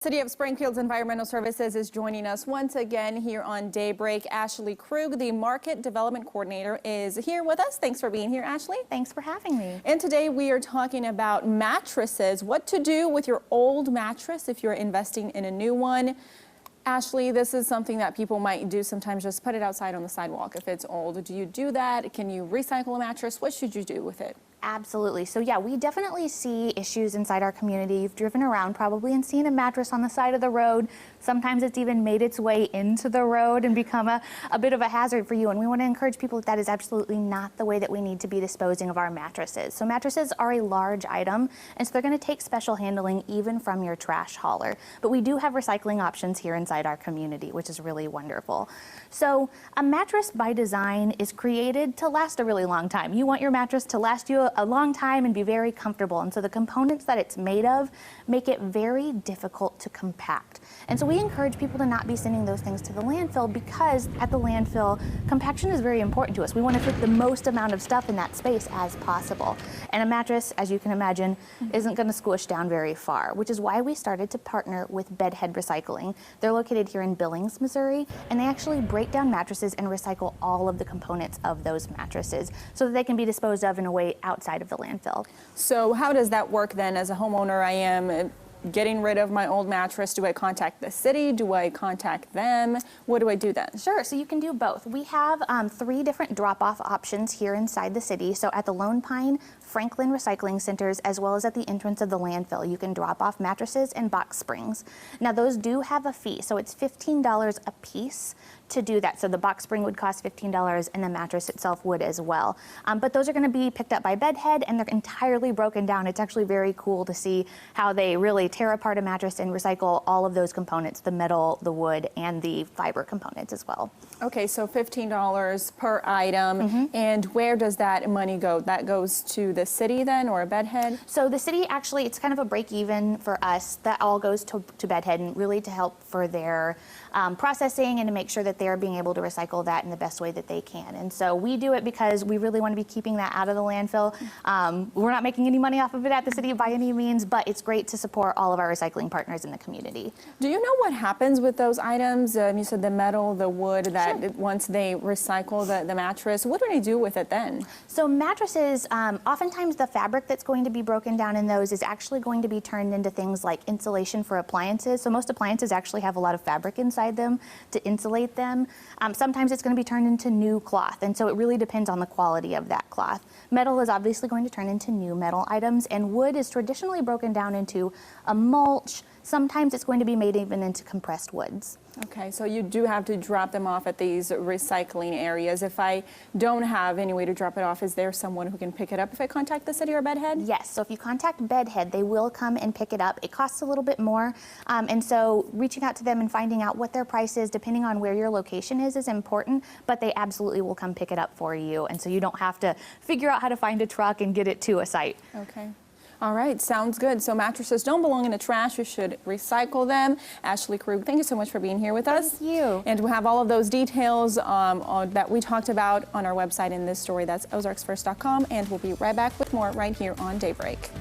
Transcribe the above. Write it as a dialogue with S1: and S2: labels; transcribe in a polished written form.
S1: City of Springfield's Environmental Services is joining us once again here on Daybreak. Ashley Krug, the Market Development Coordinator, is here with us. Thanks for being here, Ashley.
S2: Thanks for having me.
S1: And today we are talking about mattresses, what to do with your old mattress if you're investing in a new one. Ashley, this is something that people might do sometimes, just put it outside on the sidewalk if it's old. Do you do that? Can you recycle a mattress? What should you do with it?
S2: Absolutely. So yeah, we definitely see issues inside our community. You've driven around probably and seen a mattress on the side of the road. Sometimes it's even made its way into the road and become a bit of a hazard for you. And we want to encourage people that is absolutely not the way that we need to be disposing of our mattresses. So mattresses are a large item, and so they're going to take special handling even from your trash hauler. But we do have recycling options here inside our community, which is really wonderful. So a mattress by design is created to last a really long time. You want your mattress to last you a long time and be very comfortable, and so the components that it's made of make it very difficult to compact. And so we encourage people to not be sending those things to the landfill, because at the landfill, compaction is very important to us. We want to fit the most amount of stuff in that space as possible. And a mattress, as you can imagine, isn't going to squish down very far, which is why we started to partner with Bedhead Recycling. They're located here in Billings, Missouri, and they actually break down mattresses and recycle all of the components of those mattresses so that they can be disposed of in a way outside of the landfill.
S1: So how does that work then? As a homeowner, I am getting rid of my old mattress. Do I contact the city? Do I contact them? What do I do then?
S2: Sure, so you can do both. We have 3 different drop-off options here inside the city. So at the Lone Pine, Franklin recycling centers, as well as at the entrance of the landfill, you can drop off mattresses and box springs. Now those do have a fee, so it's $15 a piece to do that. So the box spring would cost $15 and the mattress itself would as well. But those are going to be picked up by Bedhead, and they're entirely broken down. It's actually very cool to see how they really tear apart a mattress and recycle all of those components, the metal, the wood, and the fiber components as well.
S1: Okay, so $15 per item. And where does that money go? That goes to the city then, or a Bedhead?
S2: So the city, actually, it's kind of a break even for us. That all goes to Bedhead, and really to help for their processing and to make sure that they're being able to recycle that in the best way that they can. And so we do it because we really want to be keeping that out of the landfill. We're not making any money off of it at the city by any means, but it's great to support all of our recycling partners in the community.
S1: Do you know what happens with those items? You said the metal, the wood, that once they recycle the mattress, what do they do with it then?
S2: So mattresses, oftentimes the fabric that's going to be broken down in those is actually going to be turned into things like insulation for appliances. So most appliances actually have a lot of fabric inside them to insulate them. Sometimes it's going to be turned into new cloth, and so it really depends on the quality of that cloth. Metal is obviously going to turn into new metal items, and wood is traditionally broken down into a mulch. Sometimes it's going to be made even into compressed woods.
S1: Okay, so you do have to drop them off at these recycling areas. If I don't have any way to drop it off, is there someone who can pick it up if I contact the city or Bedhead?
S2: Yes, so if you contact Bedhead, they will come and pick it up. It costs a little bit more, and so reaching out to them and finding out what their price is, depending on where your location is important, but they absolutely will come pick it up for you, and so you don't have to figure out how to find a truck and get it to a site.
S1: Okay. All right, sounds good. So mattresses don't belong in the trash. You should recycle them. Ashley Krug, thank you so much for being here with us.
S2: Thank you.
S1: And we'll have all of those details that we talked about on our website in this story. That's ozarksfirst.com, and we'll be right back with more right here on Daybreak.